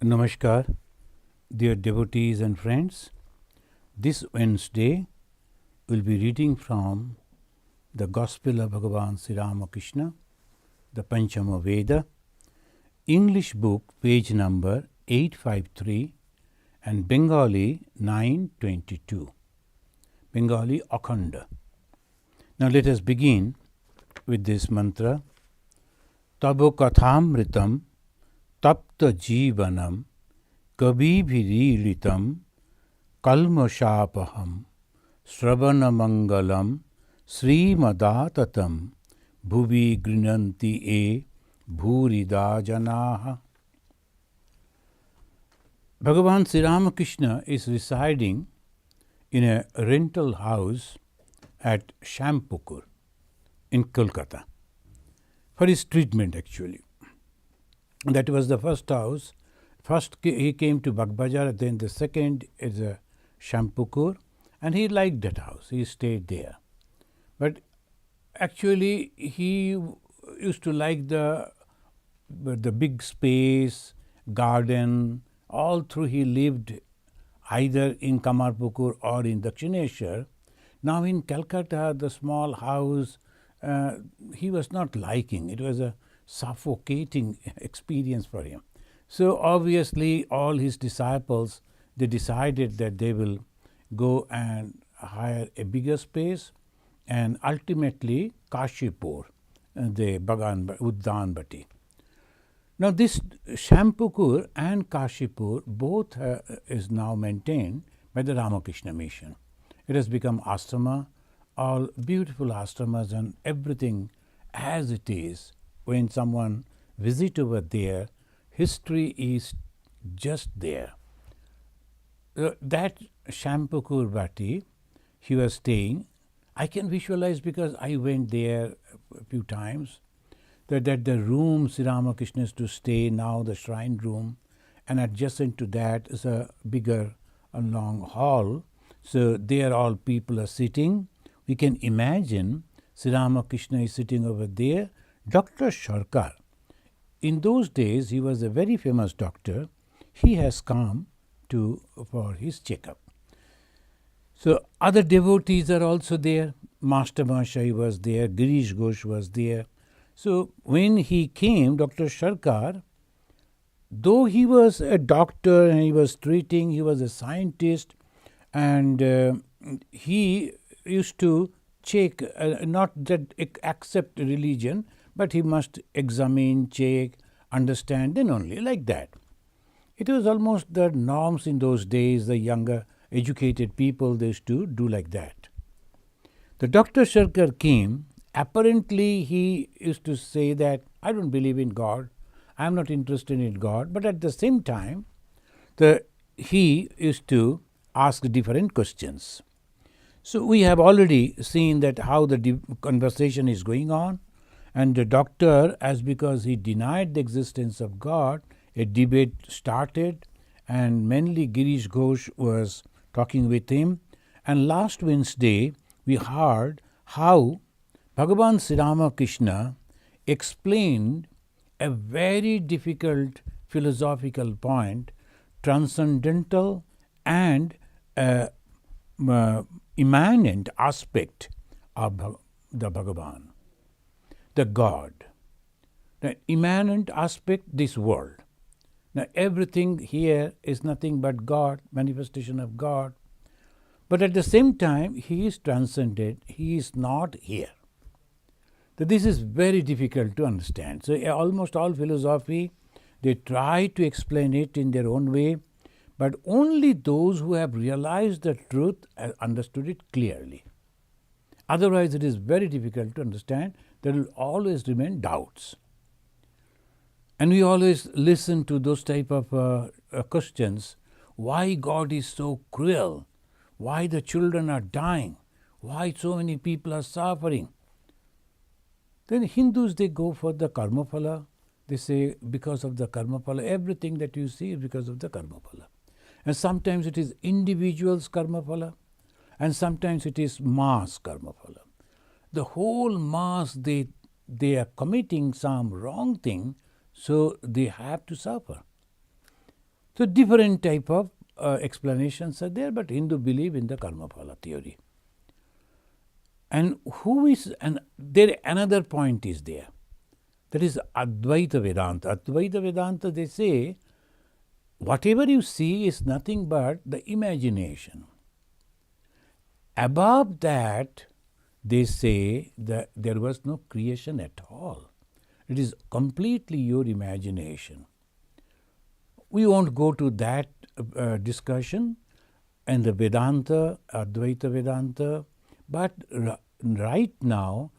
Namaskar, dear devotees and friends. This Wednesday we'll be reading from the Gospel of Bhagavan Sri Ramakrishna, the Panchama Veda, English book, page number 853 and Bengali 922, Bengali Akhanda. Now let us begin with this mantra. Tabo kathamritam tapta jivanam kabibhirilitam kalmashapaham sravanamangalam srimadatatam bhuvi grinanti e bhurida janaha. Bhagavan Sri Ramakrishna is residing in a rental house at Shampukur in Kolkata for his treatment actually. That was the first house. First he came to Bagbazar, then the second is a Shampukur, and he liked that house. He stayed there. But actually he used to like the big space, garden. All through he lived either in Kamarpukur or in Dakshineshwar. Now in Calcutta, the small house, he was not liking. It was a suffocating experience for him. So obviously all his disciples, they decided that they will go and hire a bigger space, and ultimately Kashipur, the Uddanbati. Now this Shampukur and Kashipur both is now maintained by the Ramakrishna mission. It has become ashrama, all beautiful ashramas and everything as it is. When someone visits over there, history is just there. That Shampukur Bhatti, he was staying, I can visualize because I went there a few times, that the room Sri Ramakrishna used to stay, now the shrine room, and adjacent to that is a bigger, a long hall. So there all people are sitting. We can imagine Sri Ramakrishna is sitting over there. Dr. Sarkar, in those days he was a very famous doctor. He has come for his checkup. So other devotees are also there. Master Mahashai was there, Girish Ghosh was there. So when he came, Dr. Sarkar, though he was a doctor and he was treating, he was a scientist, and he used to check, not that accept religion, but he must examine, check, understand, then only, like that. It was almost the norms in those days. The younger educated people, they used to do like that. The Dr. Sarkar came. Apparently he used to say that I don't believe in God, I am not interested in God, but at the same time he used to ask different questions. So we have already seen that how the conversation is going on, and the doctor, as because he denied the existence of God, a debate started, and mainly Girish Ghosh was talking with him. And last Wednesday we heard how Bhagavan Sri Ramakrishna explained a very difficult philosophical point, transcendental and immanent aspect of the Bhagavan, the God. The immanent aspect, this world. Now everything here is nothing but God, manifestation of God. But at the same time, he is transcended, he is not here. So this is very difficult to understand. So almost all philosophy, they try to explain it in their own way, but only those who have realized the truth have understood it clearly. Otherwise, it is very difficult to understand. There will always remain doubts. And we always listen to those type of questions. Why God is so cruel? Why the children are dying? Why so many people are suffering? Then Hindus, they go for the karma phala. They say because of the karma phala, everything that you see is because of the karma phala. And sometimes it is individuals karma phala, and sometimes it is mass karma phala. The whole mass, they are committing some wrong thing, so they have to suffer. So different type of explanations are there, but Hindu believe in the karma phala theory. And there another point is there. That is Advaita Vedanta. Advaita Vedanta, they say, whatever you see is nothing but the imagination. Above that, they say that there was no creation at all. It is completely your imagination. We won't go to that discussion and the Vedanta, Advaita Vedanta, but right now,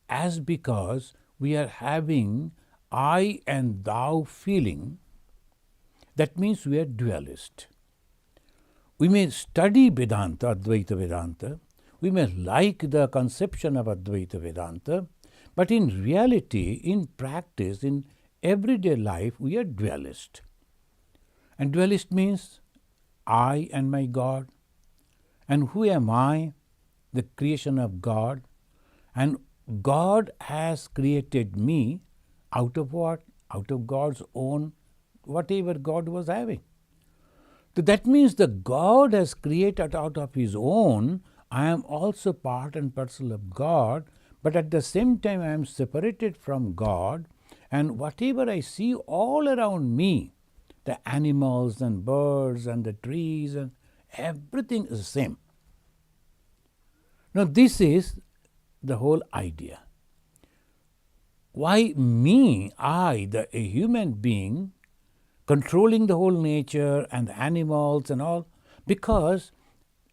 as because we are having I and thou feeling, that means we are dualist. We may study Vedanta, Advaita Vedanta, we may like the conception of Advaita Vedanta, but in reality, in practice, in everyday life, we are dualist. And dualist means I and my God. And who am I? The creation of God. And God has created me out of what? Out of God's own, whatever God was having. So that means the God has created out of His own. I am also part and parcel of God, but at the same time I am separated from God, and whatever I see all around me, the animals and birds and the trees and everything is the same. Now this is the whole idea. Why me, I, a human being, controlling the whole nature and the animals and all? Because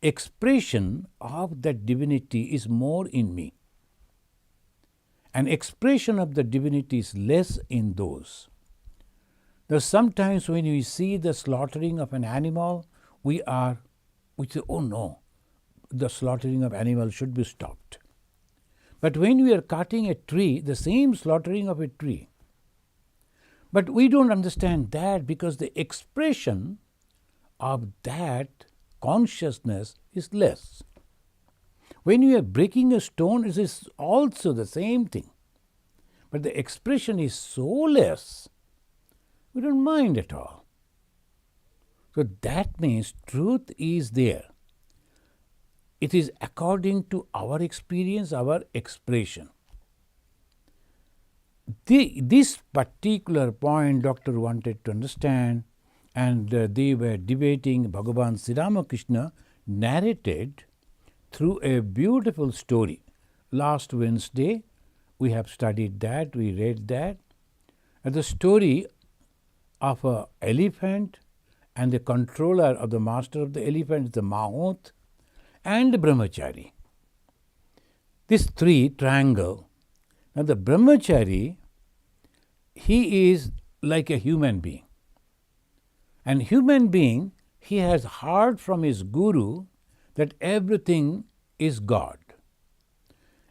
expression of that divinity is more in me. And expression of the divinity is less in those. Now sometimes when we see the slaughtering of an animal, we say, oh no, the slaughtering of animals should be stopped. But when we are cutting a tree, the same slaughtering of a tree. But we don't understand that because the expression of that consciousness is less. When you are breaking a stone, it is also the same thing. But the expression is so less, we don't mind at all. So that means truth is there. It is according to our experience, our expression. This particular point doctor wanted to understand, and they were debating. Bhagavan Sri Ramakrishna narrated through a beautiful story. Last Wednesday, we have studied that, we read that. And the story of an elephant and the controller of the master of the elephant, the Mahut, and the Brahmachari. This three triangle. Now the Brahmachari, he is like a human being. And human being, he has heard from his guru that everything is God.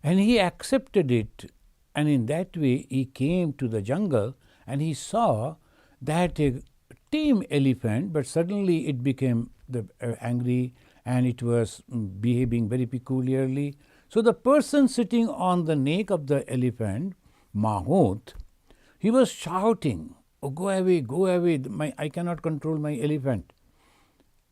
And he accepted it, and in that way he came to the jungle and he saw that a tame elephant, but suddenly it became angry and it was behaving very peculiarly. So the person sitting on the neck of the elephant, Mahut, he was shouting, oh, go away, I cannot control my elephant.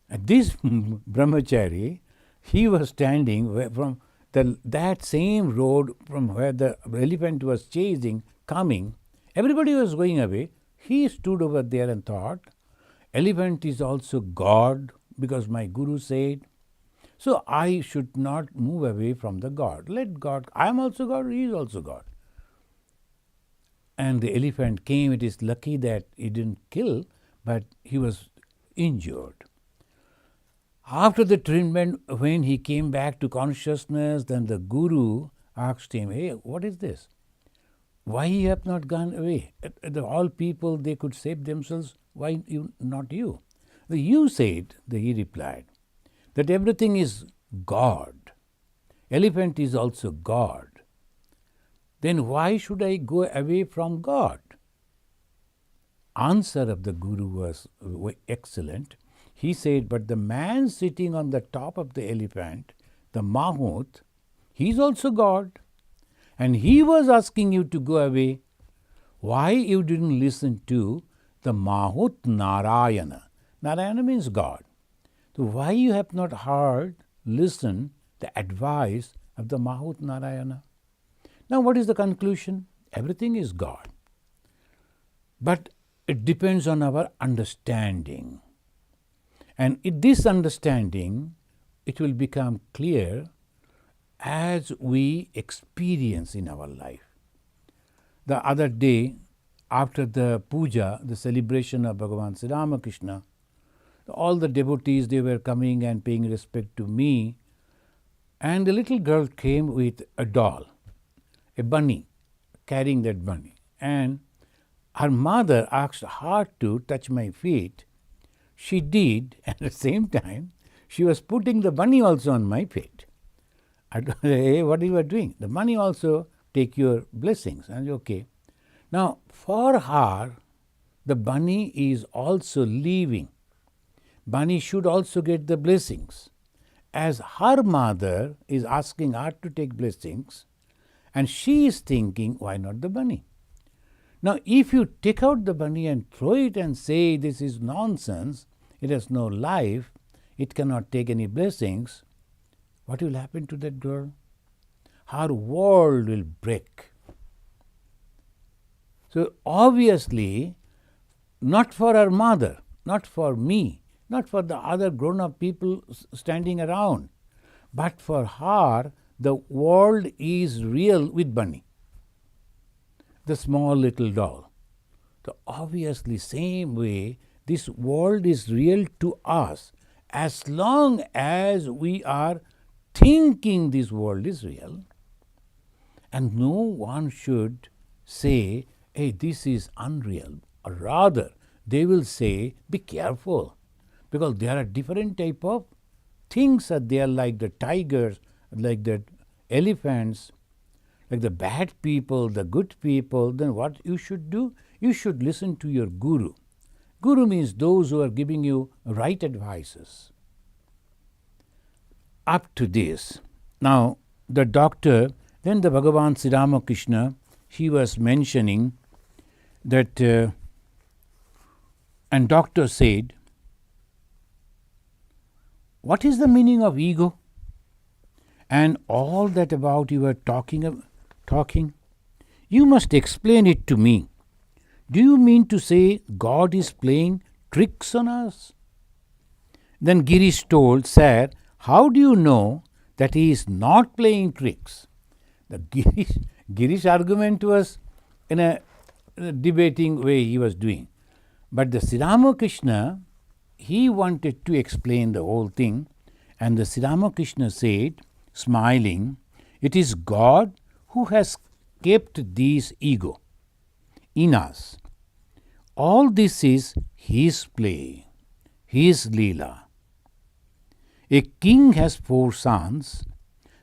And this Brahmachari, he was standing from that same road from where the elephant was chasing, coming. Everybody was going away. He stood over there and thought, elephant is also God, because my guru said, so I should not move away from the God. Let God, I am also God, he is also God. And the elephant came. It is lucky that he didn't kill, but he was injured. After the treatment, when he came back to consciousness, then the guru asked him, hey, what is this? Why you have not gone away? All people, they could save themselves. Why not you? You said, he replied, that everything is God. Elephant is also God. Then why should I go away from God? Answer of the guru was excellent. He said, but the man sitting on the top of the elephant, the Mahut, he is also God. And he was asking you to go away. Why you didn't listen to the Mahut Narayana, Narayana means God. So why you have not heard, listened the advice of the Mahut Narayana? Now what is the conclusion? Everything is God. But it depends on our understanding. And this understanding, it will become clear as we experience in our life. The other day, after the puja, the celebration of Bhagavan Sri Ramakrishna, all the devotees, they were coming and paying respect to me. And the little girl came with a doll, a bunny, carrying that bunny. And her mother asked her to touch my feet. She did, and at the same time, she was putting the bunny also on my feet. I told her, hey, what you are doing? The bunny also take your blessings. And okay. Now, for her, the bunny is also living. Bunny should also get the blessings. As her mother is asking her to take blessings, and she is thinking, why not the bunny? Now, if you take out the bunny and throw it and say this is nonsense, it has no life, it cannot take any blessings, what will happen to that girl? Her world will break. So obviously, not for her mother, not for me, not for the other grown-up people standing around, but for her, the world is real with bunny, the small little doll. So obviously, same way, this world is real to us as long as we are thinking this world is real. And no one should say, hey, this is unreal. Or rather, they will say, be careful. Because there are different type of things are there, like the tigers, like the elephants, like the bad people, the good people. Then what you should do? You should listen to your guru. Guru means those who are giving you right advices. Up to this. Now, the doctor, then the Bhagavan Sri Ramakrishna, he was mentioning that, and doctor said, what is the meaning of ego? And all that about you were talking. You must explain it to me. Do you mean to say God is playing tricks on us? Then Girish told, sir, how do you know that he is not playing tricks? The Girish argument was in a debating way he was doing. But the Sri Ramakrishna, he wanted to explain the whole thing, and the Sri Ramakrishna said, smiling, it is God who has kept this ego in us. All this is his play, his leela. A king has 4 sons,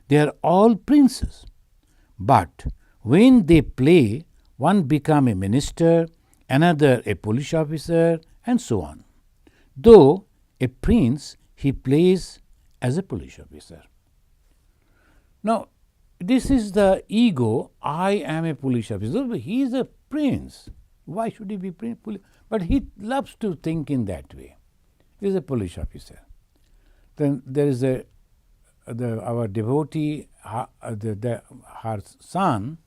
they are all princes, but when they play, one become a minister, another a police officer, and so on. Though a prince, he plays as a police officer. Now, this is the ego, I am a police officer. He is a prince. Why should he be prince? But he loves to think in that way. He is a police officer. Then there is our devotee, her son,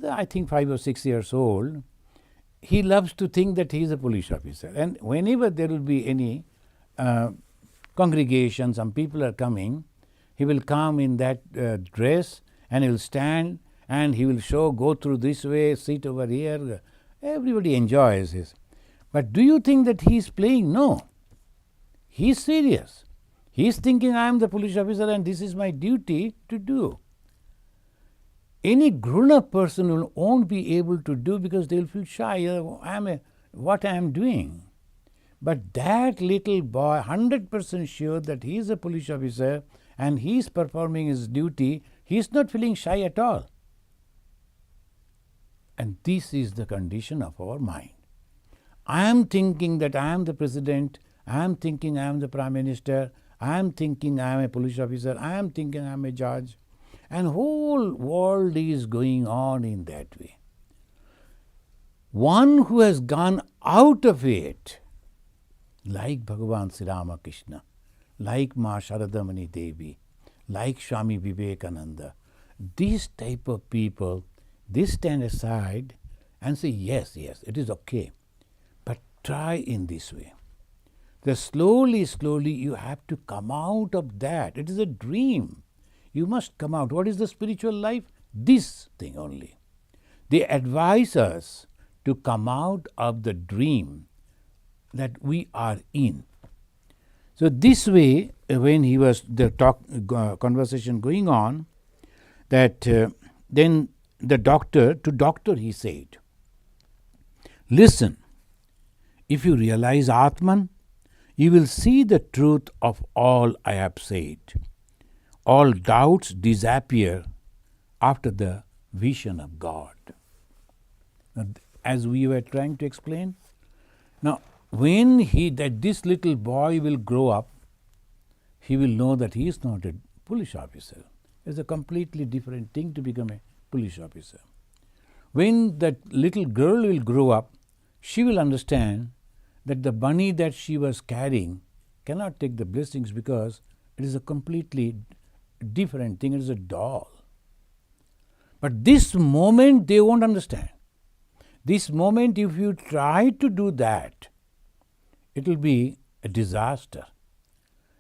I think 5 or 6 years old. He loves to think that he is a police officer. And whenever there will be any congregation, some people are coming, he will come in that dress and he will stand and he will show, go through this way, sit over here. Everybody enjoys this. But do you think that he is playing? No. He is serious. He is thinking, I am the police officer and this is my duty to do. Any grown-up person won't be able to do because they will feel shy. What I am doing. But that little boy, 100% sure that he is a police officer and he is performing his duty, he is not feeling shy at all. And this is the condition of our mind. I am thinking that I am the president, I am thinking I am the prime minister, I am thinking I am a police officer, I am thinking I am a judge. And whole world is going on in that way. One who has gone out of it, like Bhagavan Sri Ramakrishna, like Ma Sharadamani Devi, like Swami Vivekananda. These type of people, they stand aside and say, yes, it is okay, but try in this way. Then slowly you have to come out of that. It is a dream. You must come out. What is the spiritual life? This thing only. They advise us to come out of the dream that we are in. So this way, when he was the conversation going on, that then the doctor he said, listen, if you realize Atman, you will see the truth of all I have said. All doubts disappear after the vision of God. Now, as we were trying to explain, now when this little boy will grow up, he will know that he is not a police officer. It's a completely different thing to become a police officer. When that little girl will grow up, she will understand that the bunny that she was carrying cannot take the blessings because it is a completely different thing. It is a doll. But this moment they won't understand. This moment, if you try to do that, it will be a disaster.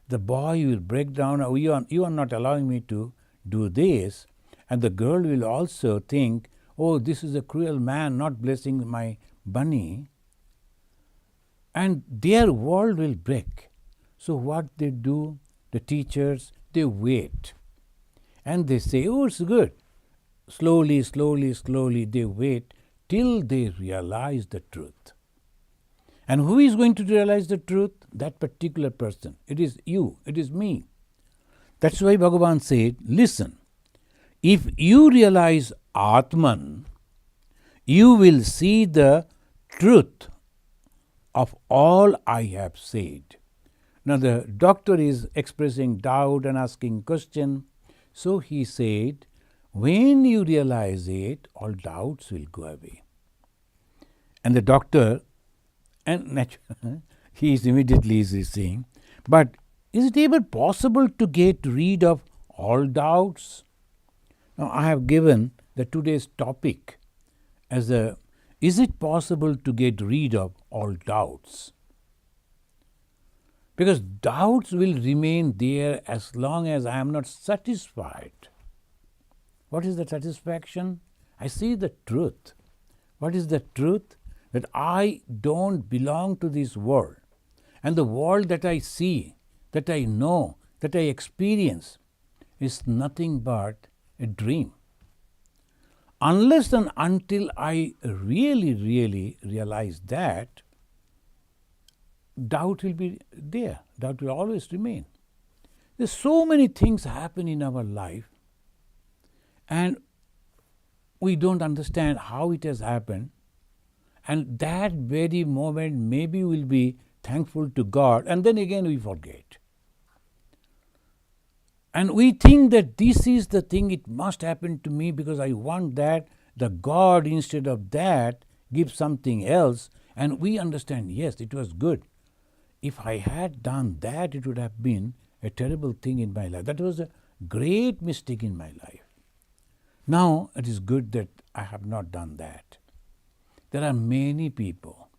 The boy will break down, oh, you are not allowing me to do this, and the girl will also think, oh, this is a cruel man not blessing my bunny, and their world will break. So what they do, the teachers, they wait, and they say, oh, it's good. Slowly they wait till they realize the truth. And who is going to realize the truth? That particular person. It is you, it is me. That's why Bhagavan said, listen, if you realize Atman, you will see the truth of all I have said. Now the doctor is expressing doubt and asking question. So he said, when you realize it, all doubts will go away. And the doctor, and he is immediately saying, but is it ever possible to get rid of all doubts? Now I have given the today's topic as is it possible to get rid of all doubts? Because doubts will remain there as long as I am not satisfied. What is the satisfaction? I see the truth. What is the truth? That I don't belong to this world. And the world that I see, that I know, that I experience is nothing but a dream. Unless and until I really realize that, doubt will be there. Doubt will always remain. There's so many things happen in our life, and we don't understand how it has happened. And that very moment maybe we'll be thankful to God, and then again we forget. And we think that this is the thing, it must happen to me because I want that. The God instead of that gives something else, and we understand, yes, it was good. If I had done that, it would have been a terrible thing in my life. That was a great mistake in my life. Now it is good that I have not done that. There are many people,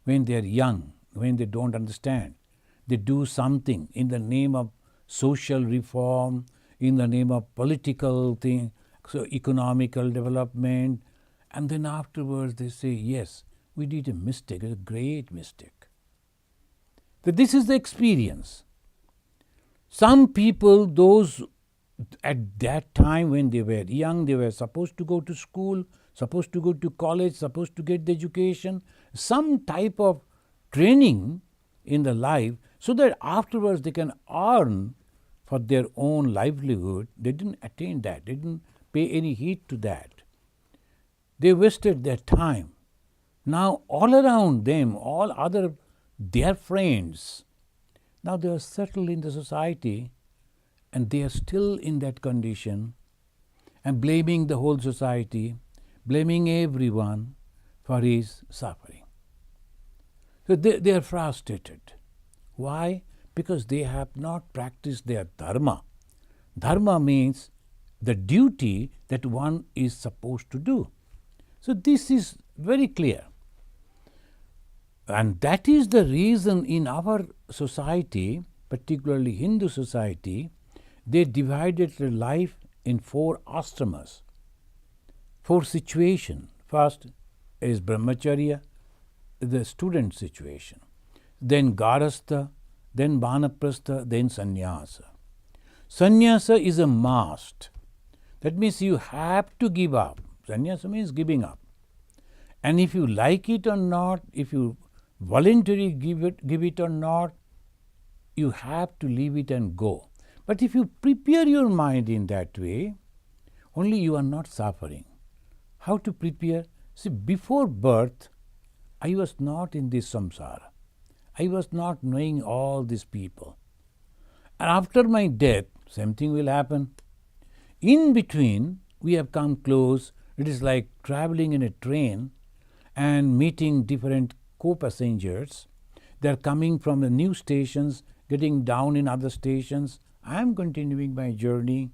when they are young, when they don't understand, they do something in the name of social reform, in the name of political thing, so economical development, and then afterwards they say, yes, we did a mistake, a great mistake. So this is the experience. Some people, those at that time when they were young, they were supposed to go to school, supposed to go to college, supposed to get the education, some type of training in the life, so that afterwards they can earn for their own livelihood. They didn't attain that, they didn't pay any heed to that. They wasted their time. Now all around them, all other their friends, now they are settled in the society, and they are still in that condition and blaming the whole society, blaming everyone for his suffering. So they are frustrated. Why? Because they have not practiced their dharma. Dharma means the duty that one is supposed to do. So this is very clear. And that is the reason in our society, particularly Hindu society, they divided their life in 4 ashramas, 4 situations. First is brahmacharya, the student situation, then garastha, then vanaprastha, then sannyasa. Sannyasa is a must. That means you have to give up. Sannyasa means giving up. And if you like it or not, if you voluntarily give it or not, you have to leave it and go. But if you prepare your mind in that way, only you are not suffering. How to prepare? See, before birth, I was not in this samsara. I was not knowing all these people. And after my death, same thing will happen. In between, we have come close. It is like traveling in a train and meeting different co-passengers. They are coming from the new stations, getting down in other stations. I am continuing my journey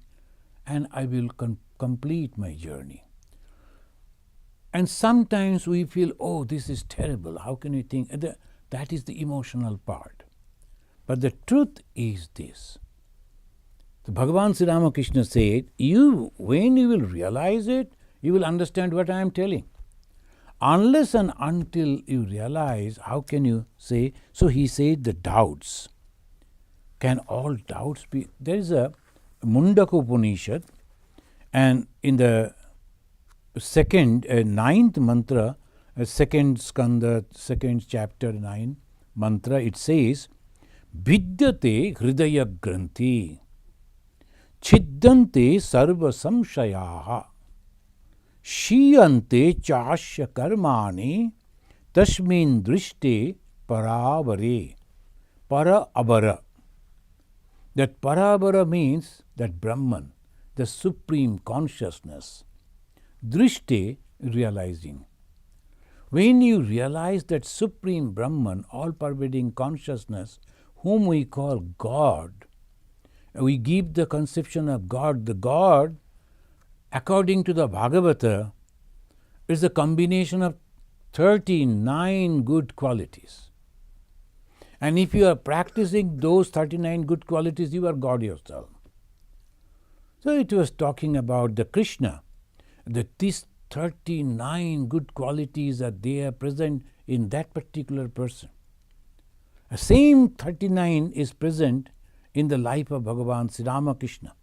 and I will complete my journey. And sometimes we feel, oh, this is terrible. How can you think? That is the emotional part. But the truth is this. The Bhagavan Sri Ramakrishna said, when you will realize it, you will understand what I am telling. Unless and until you realize, how can you say? So he said the doubts. Can all doubts be? There is a Mundaka Upanishad, and in the ninth mantra, second skanda, second chapter, 9 mantra, it says, Vidyate hridaya granthi, chiddante sarva samshayaha, shiyante chasya karmani, tasmin drishte paravare, para abara. That parabara means that Brahman, the supreme consciousness. Drishte, realizing. When you realize that supreme Brahman, all-pervading consciousness, whom we call God, we give the conception of God. The God, according to the Bhagavata, is a combination of 39 good qualities. And if you are practicing those 39 good qualities, you are God yourself. So it was talking about the Krishna, that these 39 good qualities are there present in that particular person. The same 39 is present in the life of Bhagavan Sri Ramakrishna.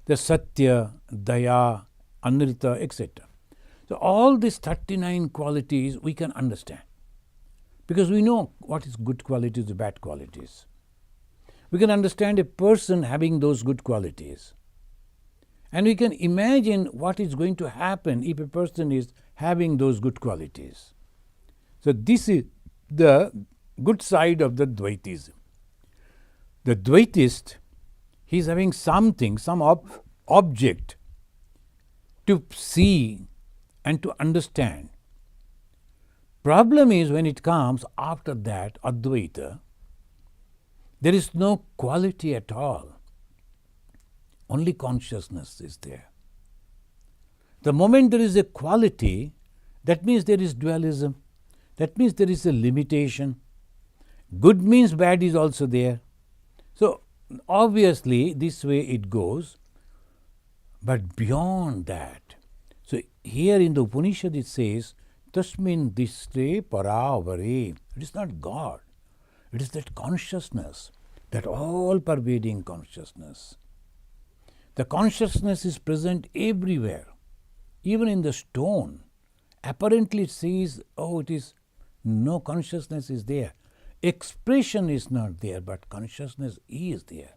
The Satya, Daya, Anrita, etc. So all these 39 qualities we can understand. Because we know what is good qualities and bad qualities. We can understand a person having those good qualities. And we can imagine what is going to happen if a person is having those good qualities. So this is the good side of the Dvaitism. The Dvaitist, he is having something, some object to see and to understand. Problem is when it comes after that, Advaita, there is no quality at all. Only consciousness is there. The moment there is a quality, that means there is dualism. That means there is a limitation. Good means bad is also there. So obviously this way it goes. But beyond that, so here in the Upanishad it says, Tasmin diste paravare. It is not God. It is that consciousness, that all-pervading consciousness. The consciousness is present everywhere, even in the stone. Apparently it says, oh, it is, no consciousness is there. Expression is not there, but consciousness is there.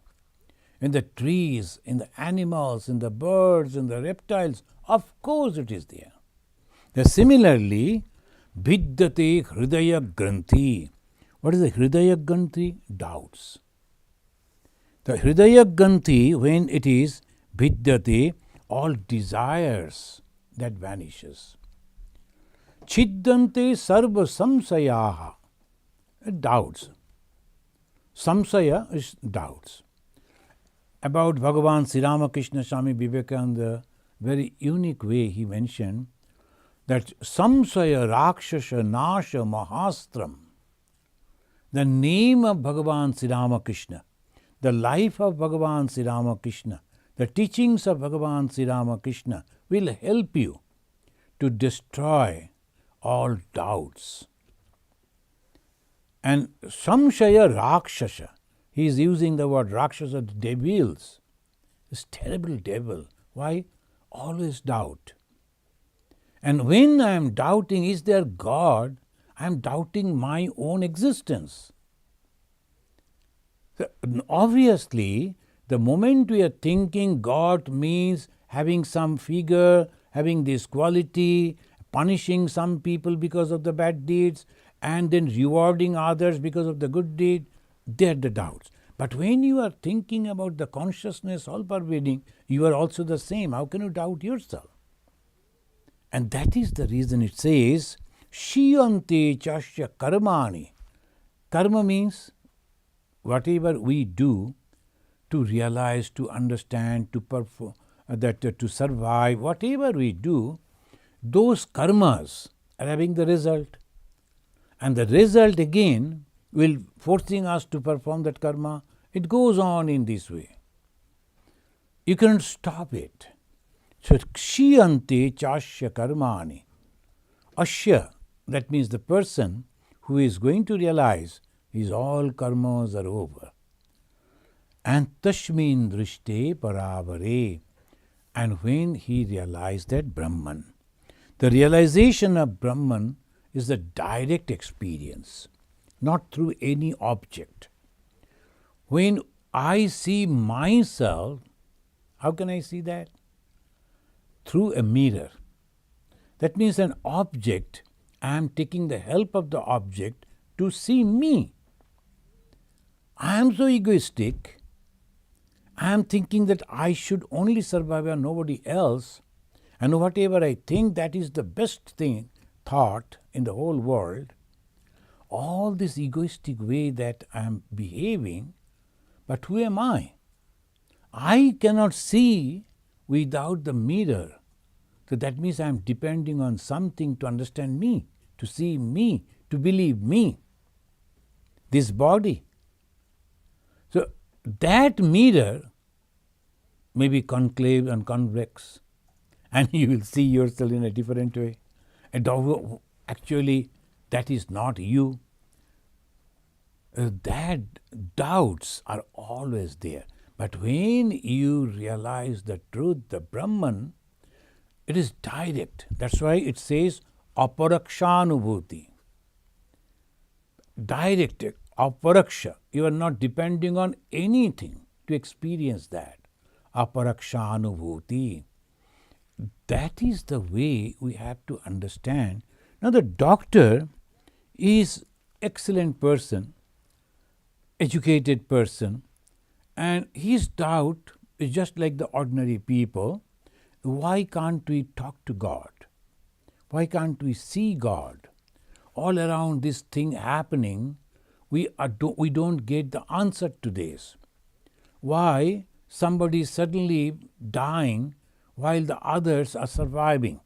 In the trees, in the animals, in the birds, in the reptiles, of course it is there. Similarly, Vidyate hridaya granthi. What is the hridaya granthi? Doubts. The hridaya granthi, when it is vidyate, all desires, that vanishes. Chiddante sarva samsayaha, doubts. Samsaya is doubts. About Bhagavan Sri Ramakrishna, Swami Vivekananda, very unique way he mentioned that Samsaya Rakshasa Nasha Mahastram, the name of Bhagavan Sri Ramakrishna, the life of Bhagavan Sri Ramakrishna, the teachings of Bhagavan Sri Ramakrishna will help you to destroy all doubts. And Samshaya Rakshasa, he is using the word Rakshasa, devils, this terrible devil. Why? Always doubt. And when I am doubting, is there God? I am doubting my own existence. So obviously, the moment we are thinking God means having some figure, having this quality, punishing some people because of the bad deeds, and then rewarding others because of the good deed, they are the doubts. But when you are thinking about the consciousness all-pervading, you are also the same. How can you doubt yourself? And that is the reason it says, Shiyante chasya karmani. Karma means whatever we do to realize, to understand, to perform, to survive, whatever we do, those karmas are having the result. And the result again will forcing us to perform that karma. It goes on in this way. You can't stop it. So, kshiyante chasya karmani. Asya, that means the person who is going to realize his all karmas are over. And tashmin drishte paravare. And when he realized that Brahman, the realization of Brahman is the direct experience, not through any object. When I see myself, how can I see that? Through a mirror. That means an object, I am taking the help of the object to see me. I am so egoistic. I am thinking that I should only survive and nobody else, and whatever I think that is the best thing, thought in the whole world. All this egoistic way that I am behaving, but who am I? I cannot see without the mirror. So that means I am depending on something to understand me, to see me, to believe me, this body. So that mirror may be concave and convex, and you will see yourself in a different way. And actually, that is not you. That doubts are always there. But when you realize the truth, the Brahman, it is direct. That's why it says aparakshanubhuti. Direct, aparaksha. You are not depending on anything to experience that. Aparakshanubhuti. That is the way we have to understand. Now the doctor is excellent person, educated person, and his doubt is just like the ordinary people. Why can't we talk to God? Why can't we see God? All around this thing happening, we don't get the answer to this. Why somebody is suddenly dying while the others are surviving?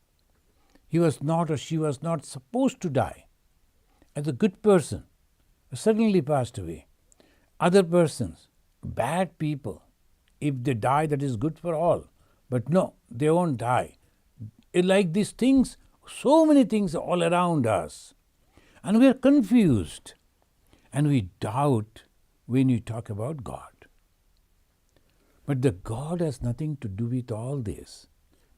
He was not or she was not supposed to die. As a good person, suddenly passed away. Other persons, bad people, if they die, that is good for all. But no, they won't die. Like these things, so many things are all around us. And we are confused. And we doubt when we talk about God. But the God has nothing to do with all this.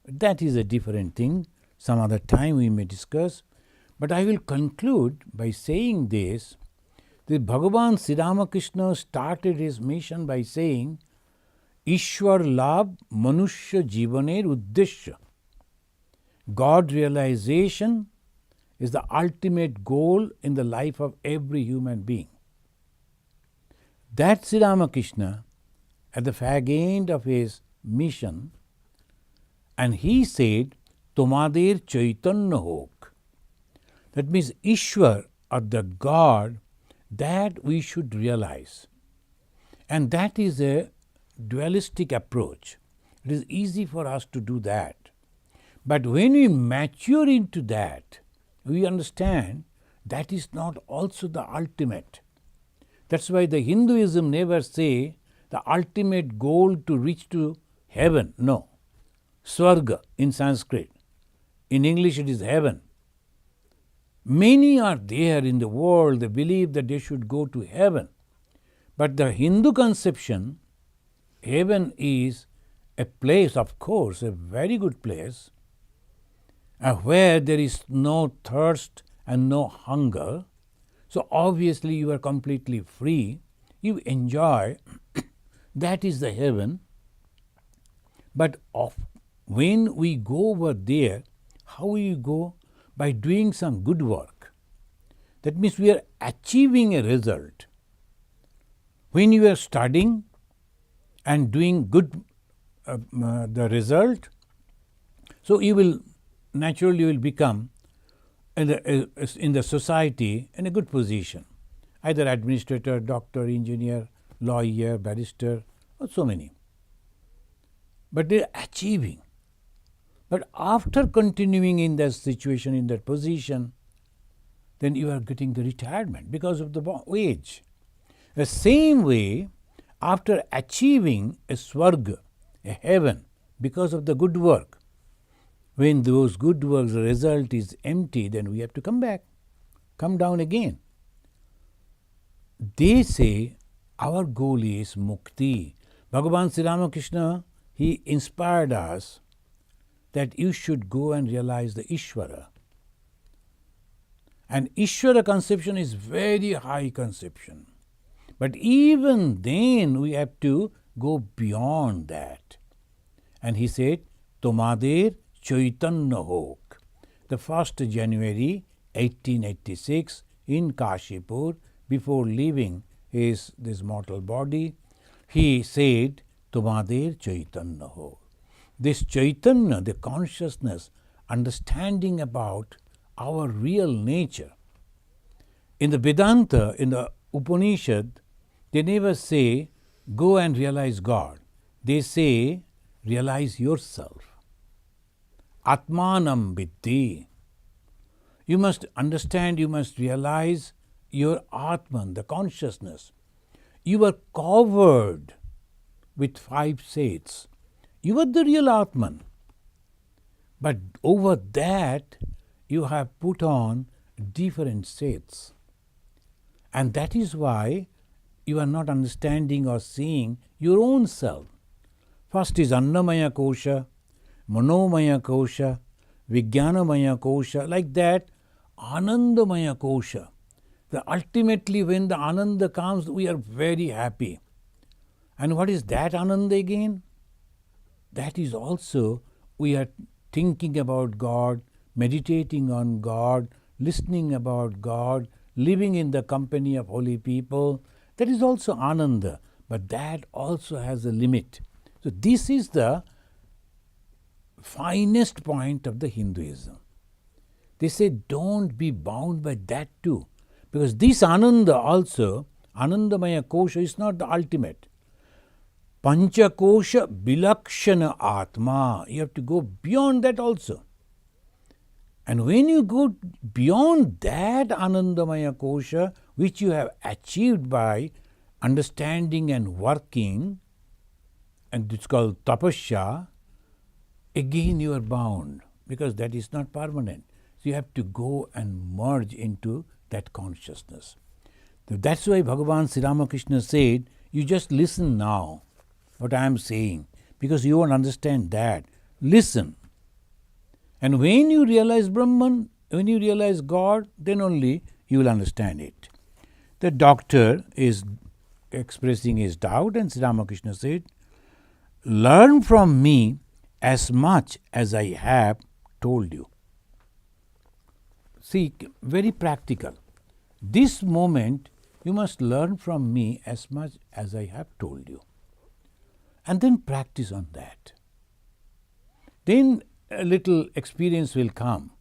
But that is a different thing. Some other time we may discuss. But I will conclude by saying this. That Bhagavan Sri Ramakrishna started his mission by saying, Ishwar Labh Manushya Jivaner Uddeshya. God realization is the ultimate goal in the life of every human being. That Sri Ramakrishna, at the fag end of his mission, and he said, Tomader Chaitanya Hok. That means Ishwar or the God that we should realize. And that is a dualistic approach. It is easy for us to do that. But when we mature into that, we understand that is not also the ultimate. That's why the Hinduism never say the ultimate goal to reach to heaven. No. Swarga in Sanskrit. In English it is heaven. Many are there in the world, they believe that they should go to heaven. But the Hindu conception, heaven is a place, of course, a very good place, where there is no thirst and no hunger. So obviously you are completely free, you enjoy, that is the heaven. But when we go over there, how we go? By doing some good work. That means we are achieving a result. When you are studying and doing good the result, so you will naturally become in the society in a good position, either administrator, doctor, engineer, lawyer, barrister, or so many. But they are achieving. But after continuing in that situation, in that position, then you are getting the retirement because of the age. The same way, after achieving a swarga, a heaven, because of the good work, when those good works, the result is empty, then we have to come back, come down again. They say our goal is mukti. Bhagavan Sri Ramakrishna, he inspired us that you should go and realize the Ishvara. And Ishvara conception is very high conception. But even then we have to go beyond that. And he said, Tomader Chaitanya Hok. The 1st January 1886 in Kashipur, before leaving this mortal body, he said, Tomader Chaitanya Hok. This Chaitanya, the consciousness, understanding about our real nature. In the Vedanta, in the Upanishad, they never say, go and realize God. They say, realize yourself. Atmanam Viddhi. You must understand, you must realize your Atman, the consciousness. You are covered with 5 sets. You are the real Atman. But over that, you have put on different sets. And that is why you are not understanding or seeing your own self. First is Annamaya Kosha, Manomaya Kosha, Vijnanamaya Kosha, like that, Anandamaya Kosha. Ultimately, when the Ananda comes, we are very happy. And what is that Ananda again? That is also, we are thinking about God, meditating on God, listening about God, living in the company of holy people. That is also Ananda, but that also has a limit. So this is the finest point of the Hinduism. They say don't be bound by that too, because this Ananda also, Anandamaya Kosha, is not the ultimate. Panchakosha Bilakshana Atma. You have to go beyond that also. And when you go beyond that Anandamaya Kosha, which you have achieved by understanding and working, and it's called tapasya, again you are bound, because that is not permanent. So you have to go and merge into that consciousness. So that's why Bhagavan Sri Ramakrishna said, you just listen now what I am saying, because you won't understand that. Listen. And when you realize Brahman, when you realize God, then only you will understand it. The doctor is expressing his doubt, and Sri Ramakrishna said, learn from me as much as I have told you. See, very practical. This moment, you must learn from me as much as I have told you. And then practice on that. Then a little experience will come.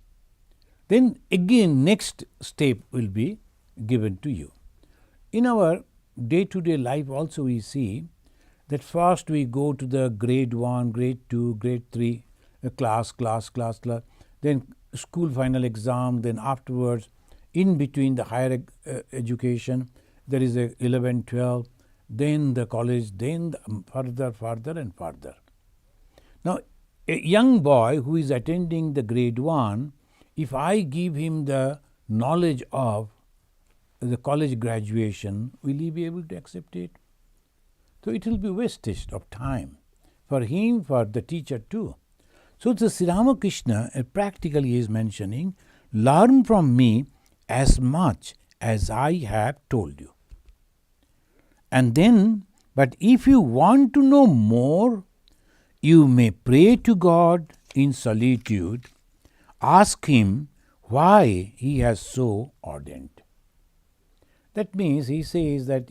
Then again next step will be given to you. In our day-to-day life also we see that first we go to the grade 1, grade 2, grade 3, class, then school final exam, then afterwards, in between the higher education, there is a 11, 12, then the college, then further and further. Now, a young boy who is attending the grade 1, if I give him the knowledge of the college graduation, will he be able to accept it? So it will be wastage of time for him, for the teacher too. So the Sri Ramakrishna practically is mentioning, learn from me as much as I have told you. And then, but if you want to know more, you may pray to God in solitude, ask Him why He has so ordained. That means he says that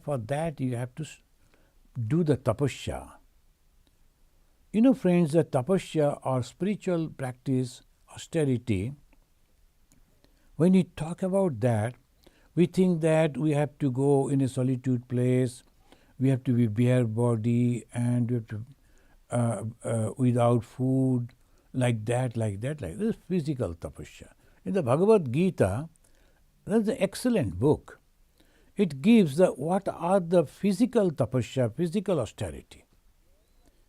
for that you have to do the tapasya. You know, friends, the tapasya or spiritual practice, austerity, when we talk about that, we think that we have to go in a solitude place, we have to be bare body, and we have to without food, like that. This is physical tapasya. In the Bhagavad Gita, that's an excellent book. It gives what are the physical tapasya, physical austerity.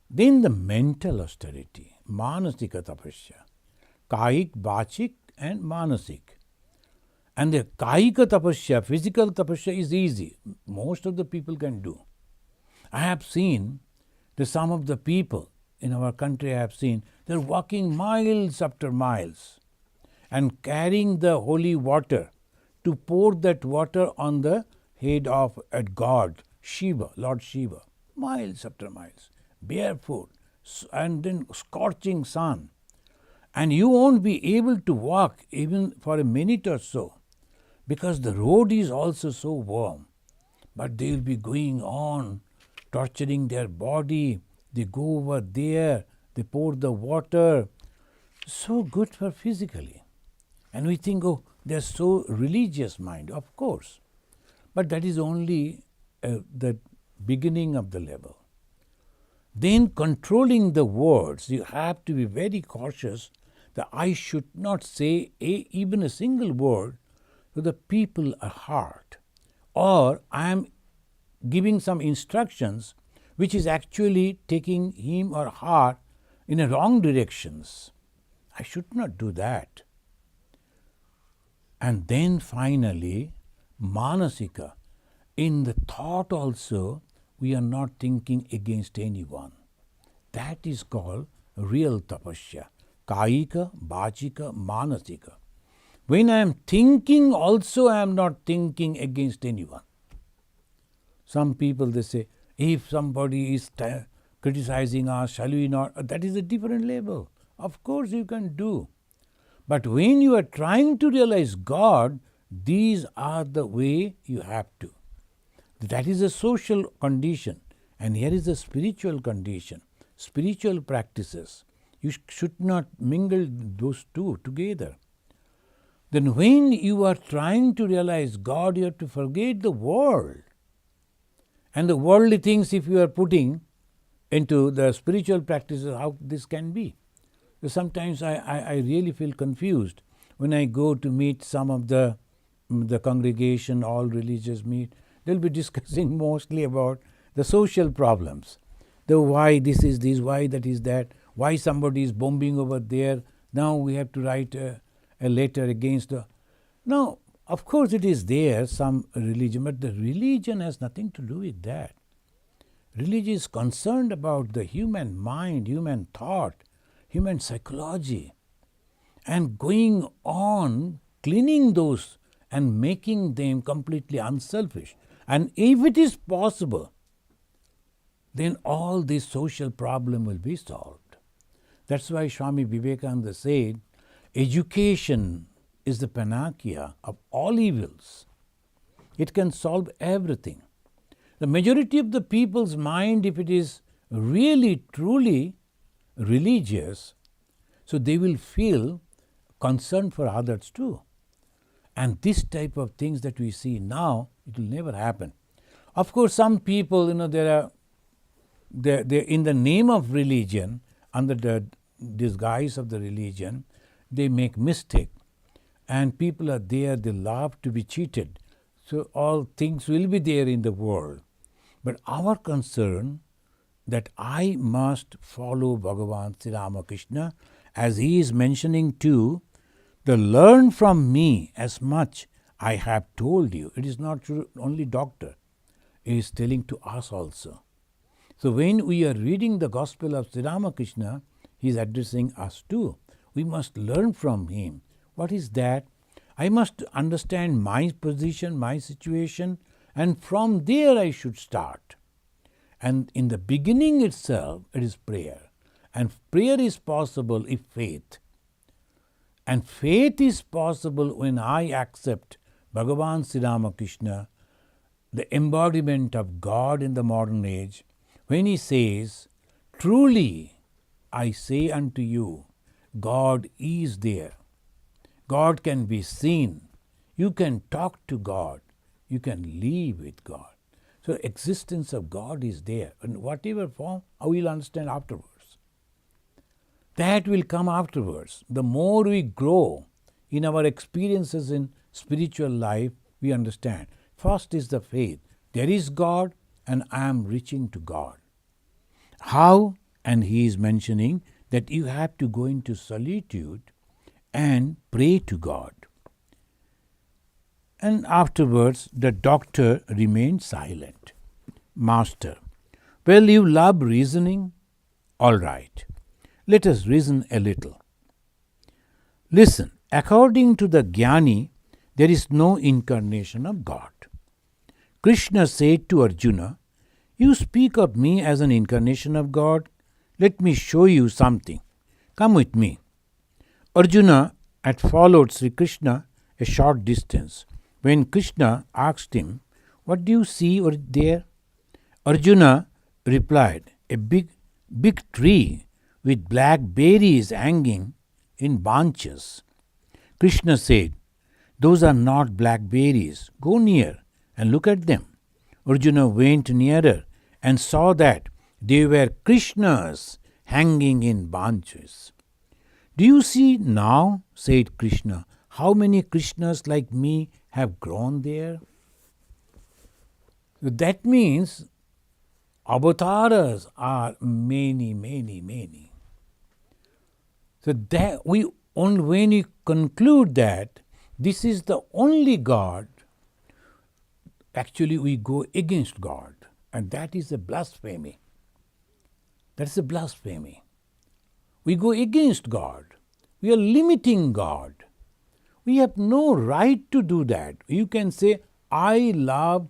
Then the mental austerity, manasika tapasya, kaik, bachik and manasik. And the kaika tapasya, physical tapasya is easy. Most of the people can do. I have seen that some of the people in our country, I have seen, they are walking miles after miles and carrying the holy water to pour that water on the head of a god, Shiva, Lord Shiva, miles after miles, barefoot, and then scorching sun. And you won't be able to walk even for a minute or so, because the road is also so warm. But they will be going on, torturing their body. They go over there, they pour the water. So good for physically. And we think, oh, they're so religious mind. Of course. But that is only the beginning of the level. Then controlling the words, you have to be very cautious that I should not say even a single word to the people at heart, or I am giving some instructions which is actually taking him or her in a wrong directions. I should not do that. And then finally, manasika. In the thought also, we are not thinking against anyone. That is called real tapasya. Kaika, bachika, manasika. When I am thinking also, I am not thinking against anyone. Some people, they say, if somebody is criticizing us, shall we not? That is a different level. Of course you can do. But when you are trying to realize God, these are the way you have to. That is a social condition. And here is a spiritual condition. Spiritual practices. You should not mingle those two together. Then when you are trying to realize God, you have to forget the world. And the worldly things, if you are putting into the spiritual practices, how this can be. So sometimes I really feel confused when I go to meet some of the congregation, all religious meet. They'll be discussing mostly about the social problems. The why this is this, why that is that, why somebody is bombing over there. Now we have to write a letter against the... Now, of course it is there, some religion, but the religion has nothing to do with that. Religion is concerned about the human mind, human thought, human psychology, and going on cleaning those and making them completely unselfish. And if it is possible, then all this social problem will be solved. That's why Swami Vivekananda said, education is the panacea of all evils. It can solve everything. The majority of the people's mind, if it is really, truly religious, so they will feel concern for others too. And this type of things that we see now, it will never happen. Of course, some people, they in the name of religion, under the disguise of the religion, they make mistake, and people are there, they love to be cheated. So all things will be there in the world. But our concern that I must follow Bhagavan Sri Ramakrishna, as he is mentioning too, the learn from me as much I have told you. It is not only doctor, he is telling to us also. So when we are reading the Gospel of Sri Ramakrishna, he is addressing us too. We must learn from him. What is that? I must understand my position, my situation, and from there I should start. And in the beginning itself, it is prayer. And prayer is possible if faith. And faith is possible when I accept Bhagavan Sri Ramakrishna, the embodiment of God in the modern age, when he says, truly I say unto you, God is there. God can be seen. You can talk to God. You can live with God. So existence of God is there. In whatever form, I will understand afterwards. That will come afterwards. The more we grow in our experiences in spiritual life, we understand. First is the faith. There is God and I am reaching to God. How? And he is mentioning that you have to go into solitude and pray to God. And afterwards, the doctor remained silent. Master, well, you love reasoning? All right, let us reason a little. Listen, according to the Jnani, there is no incarnation of God. Krishna said to Arjuna, you speak of me as an incarnation of God. Let me show you something. Come with me. Arjuna had followed Sri Krishna a short distance. When Krishna asked him, what do you see over there? Arjuna replied, a big tree with black berries hanging in branches. Krishna said, those are not blackberries. Go near and look at them. Arjuna went nearer and saw that they were Krishnas hanging in branches. Do you see now, said Krishna, how many Krishnas like me have grown there? That means avatars are many, many, many. So that when you conclude that this is the only God, actually we go against God, and that is a blasphemy. That's a blasphemy. We go against God. We are limiting God. We have no right to do that. You can say, I love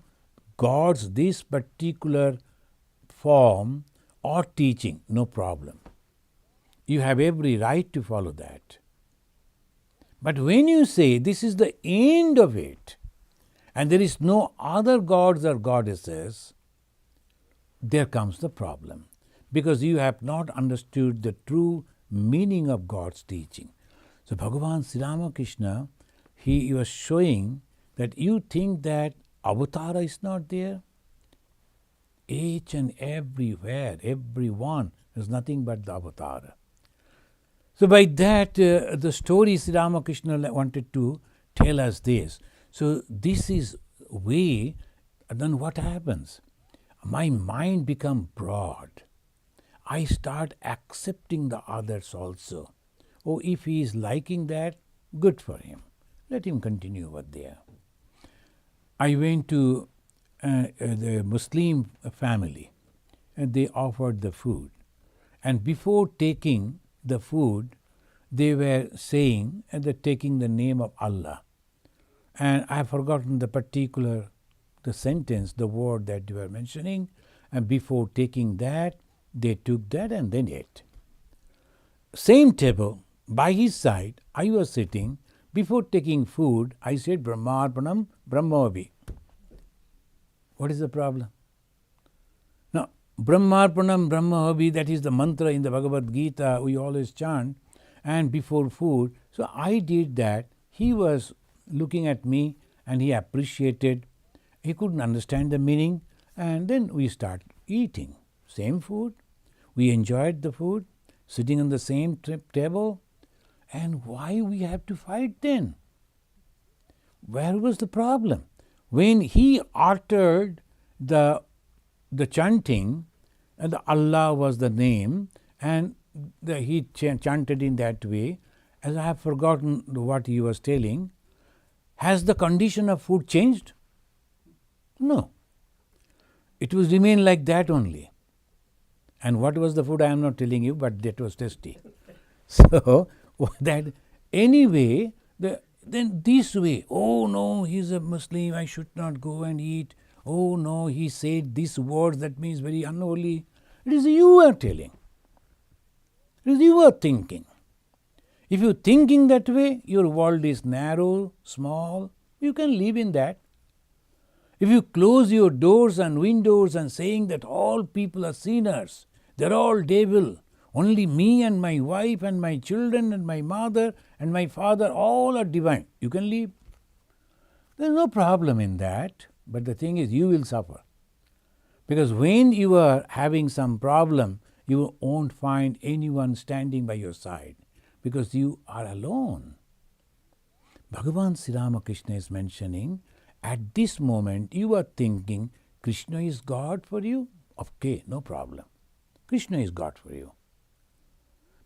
God's this particular form or teaching, no problem. You have every right to follow that. But when you say this is the end of it, and there is no other gods or goddesses, there comes the problem. Because you have not understood the true meaning of God's teaching. So Bhagavan Sri Ramakrishna, he was showing that you think that avatara is not there. Each and everywhere, everyone is nothing but the avatara. So by that, the story Sri Ramakrishna wanted to tell us this. So this is way, then what happens? My mind becomes broad. I start accepting the others also. Oh, if he is liking that, good for him. Let him continue over there. I went to the Muslim family and they offered the food. And before taking the food, they were saying, and they're taking the name of Allah. And I have forgotten the sentence, the word that they were mentioning. And before taking that, they took that and then ate. Same table, by his side, I was sitting. Before taking food, I said, Brahmarpanam Brahmavi. What is the problem? Now, Brahmarpanam Brahmavi, that is the mantra in the Bhagavad Gita we always chant, and before food. So I did that. He was looking at me and he appreciated. He couldn't understand the meaning. And then we start eating. Same food. We enjoyed the food, sitting on the same table. And why we have to fight then? Where was the problem? When he uttered the chanting, and the Allah was the name, and he chanted in that way, as I have forgotten what he was telling, has the condition of food changed? No. It will remain like that only. And what was the food I am not telling you, but that was tasty. So, that anyway, then this way, oh no, he is a Muslim, I should not go and eat. Oh no, he said these words, that means very unholy. It is you are telling. It is you are thinking. If you are thinking that way, your world is narrow, small, you can live in that. If you close your doors and windows and saying that all people are sinners, they are all devil, only me and my wife and my children and my mother and my father, all are divine, you can live. There is no problem in that, but the thing is you will suffer. Because when you are having some problem, you won't find anyone standing by your side, because you are alone. Bhagavan Sri Ramakrishna is mentioning, at this moment you are thinking Krishna is God for you? Okay, no problem. Krishna is God for you.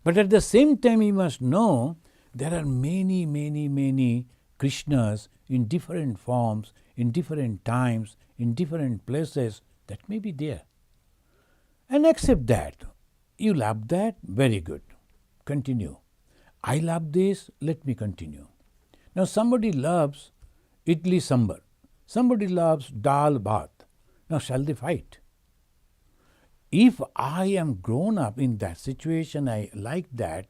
But at the same time you must know there are many, many, many Krishnas in different forms, in different times, in different places that may be there. And accept that. You love that? Very good. Continue. I love this, let me continue. Now somebody loves idli sambar. Somebody loves dal bhat. Now shall they fight? If I am grown up in that situation, I like that,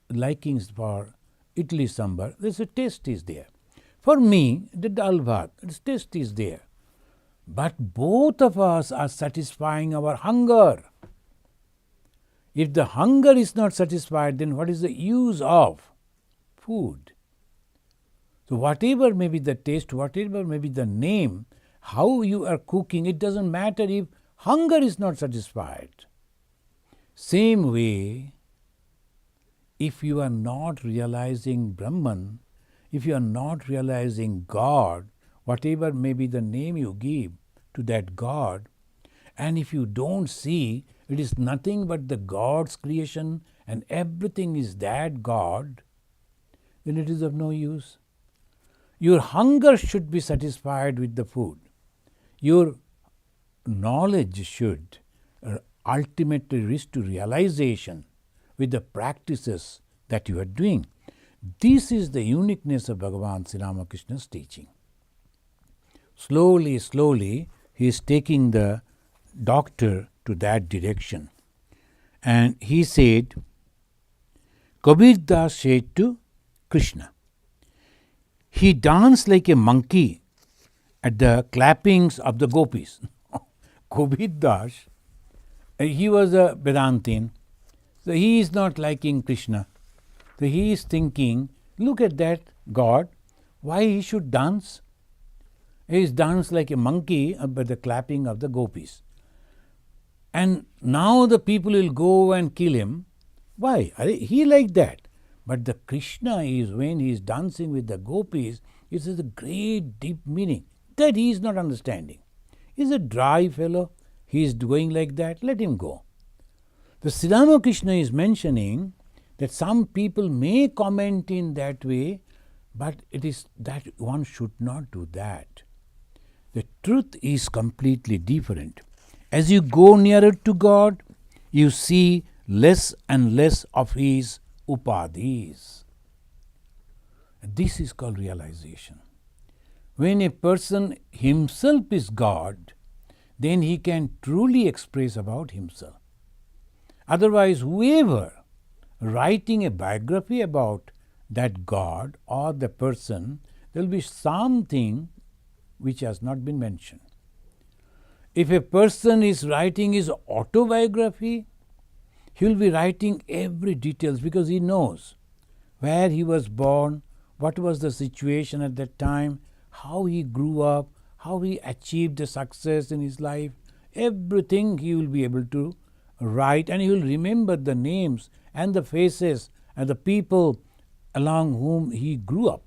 likings for idli sambar, there's a taste is there. For me, the dal bhat, the taste is there. But both of us are satisfying our hunger. If the hunger is not satisfied, then what is the use of food? So whatever may be the taste, whatever may be the name, how you are cooking, it doesn't matter if hunger is not satisfied. Same way, if you are not realizing Brahman, if you are not realizing God, whatever may be the name you give to that God, and if you don't see it is nothing but the God's creation and everything is that God, then it is of no use. Your hunger should be satisfied with the food. Your knowledge should ultimately reach to realization with the practices that you are doing. This is the uniqueness of Bhagavan Sri Ramakrishna's teaching. Slowly, slowly, he is taking the doctor to that direction. And he said, Kabir Das said to Krishna, he danced like a monkey at the clappings of the gopis. Kabir Das, he was a Vedantin, so he is not liking Krishna. So he is thinking, look at that God, why he should dance? He is danced like a monkey by the clapping of the gopis. And now the people will go and kill him. Why? He like that. But the Krishna is, when he is dancing with the gopis, it is a great deep meaning that he is not understanding. He is a dry fellow. He is going like that. Let him go. The Sri Ramakrishna is mentioning that some people may comment in that way, but it is that one should not do that. The truth is completely different. As you go nearer to God, you see less and less of his upadhis. This is called realization. When a person himself is God, then he can truly express about himself. Otherwise, whoever writing a biography about that God or the person, there will be something which has not been mentioned. If a person is writing his autobiography, he will be writing every details because he knows where he was born, what was the situation at that time, how he grew up, how he achieved the success in his life. Everything he will be able to write, and he will remember the names and the faces and the people along whom he grew up.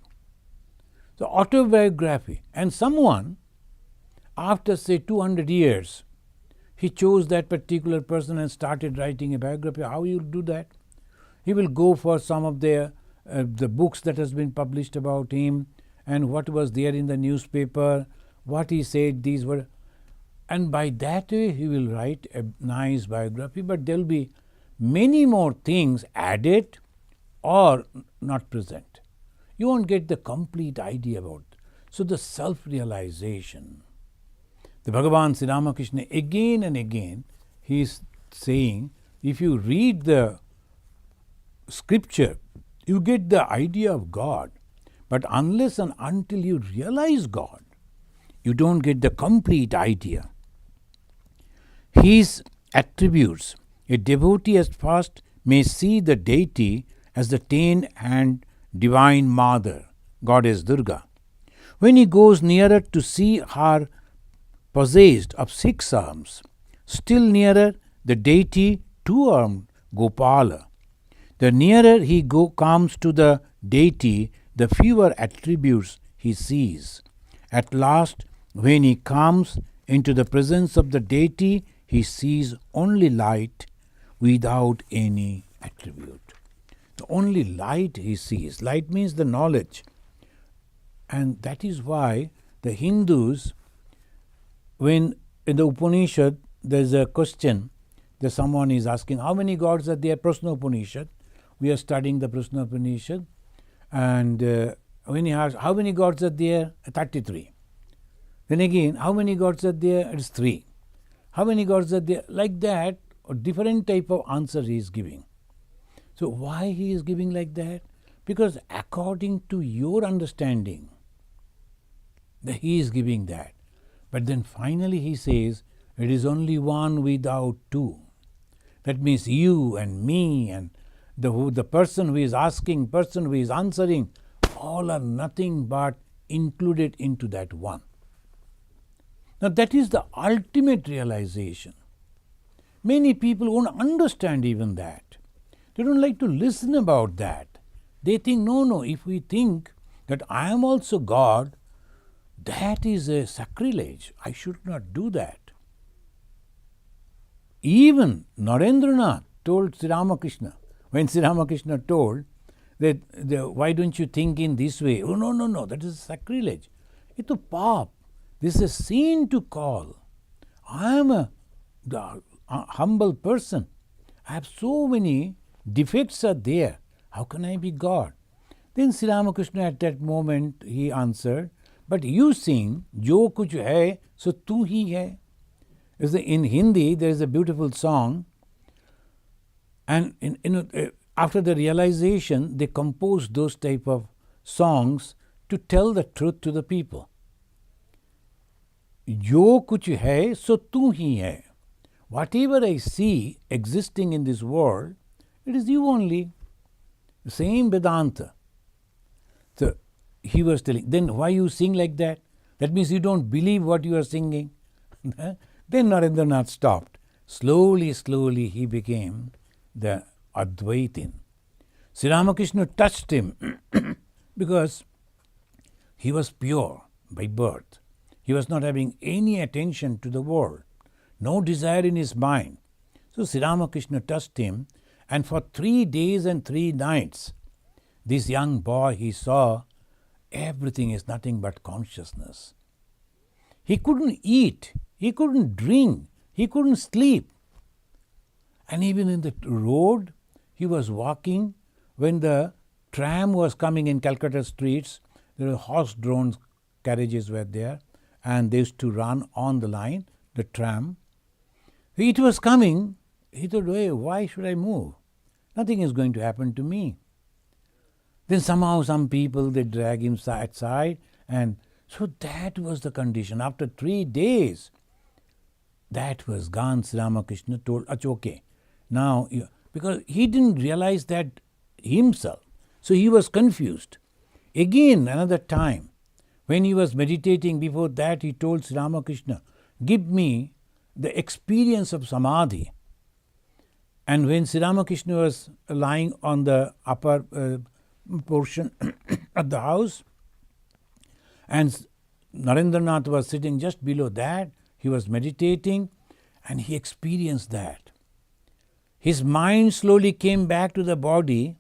So autobiography. And someone, after say 200 years, he chose that particular person and started writing a biography. How he will do that? He will go for some of the books that has been published about him, and what was there in the newspaper, what he said, these were, and by that way he will write a nice biography, but there will be many more things added or not present. You won't get the complete idea about it. So the self-realization. The Bhagavan Sri Ramakrishna again and again he is saying, if you read the scripture, you get the idea of God, but unless and until you realize God, you don't get the complete idea. His attributes. A devotee at first may see the deity as the 10-hand divine mother, goddess Durga. When he goes nearer to see her possessed of 6 arms, still nearer the deity 2-armed Gopala. The nearer he comes to the deity, the fewer attributes he sees. At last, when he comes into the presence of the deity, he sees only light without any attribute. The only light he sees. Light means the knowledge. And that is why the Hindus, when in the Upanishad there is a question that someone is asking, how many gods are there? Prashna Upanishad. We are studying the Prashna Upanishad. And when he asks, how many gods are there? 33. Then again, how many gods are there? It is 3. How many gods are there? Like that, a different type of answer he is giving. So why he is giving like that? Because according to your understanding, he is giving that. But then finally he says, it is only one without two. That means you and me and the person who is asking, person who is answering, all are nothing but included into that one. Now that is the ultimate realization. Many people won't understand even that. They don't like to listen about that. They think, no, if we think that I am also God, that is a sacrilege. I should not do that. Even Narendranath told Sri Ramakrishna, when Sri Ramakrishna told that, why don't you think in this way? Oh, no, that is sacrilege. It's a paap. This is a sin to call. I am a humble person. I have so many defects are there. How can I be God? Then Sri Ramakrishna at that moment he answered, but you sing, Jo kuch hai, so tu hi hai. In Hindi there is a beautiful song, and after the realization they composed those type of songs to tell the truth to the people. Jo kuch hai, so tu hi hai. Whatever I see existing in this world, it is you only. The same Vedanta. So he was telling, then why you sing like that? That means you don't believe what you are singing. Then Narendranath stopped. Slowly he became the Advaitin. Sri Ramakrishna touched him because he was pure by birth. He was not having any attention to the world, no desire in his mind. So Sri Ramakrishna touched him, and for 3 days and 3 nights, this young boy, he saw everything is nothing but consciousness. He couldn't eat, he couldn't drink, he couldn't sleep. And even in the road, he was walking. When the tram was coming in Calcutta streets, there were horse-drawn carriages were there, and they used to run on the line, the tram. It was coming. He thought, hey, why should I move? Nothing is going to happen to me. Then somehow some people, they drag him aside, and so that was the condition. After 3 days, that was gone. Sri Ramakrishna told, it's okay. Now, because he didn't realize that himself, so he was confused. Again, another time, When he was meditating before that, he told Sri Ramakrishna, give me the experience of samadhi. And when Sri Ramakrishna was lying on the upper portion of the house, and Narendranath was sitting just below that, he was meditating and he experienced that. His mind slowly came back to the body,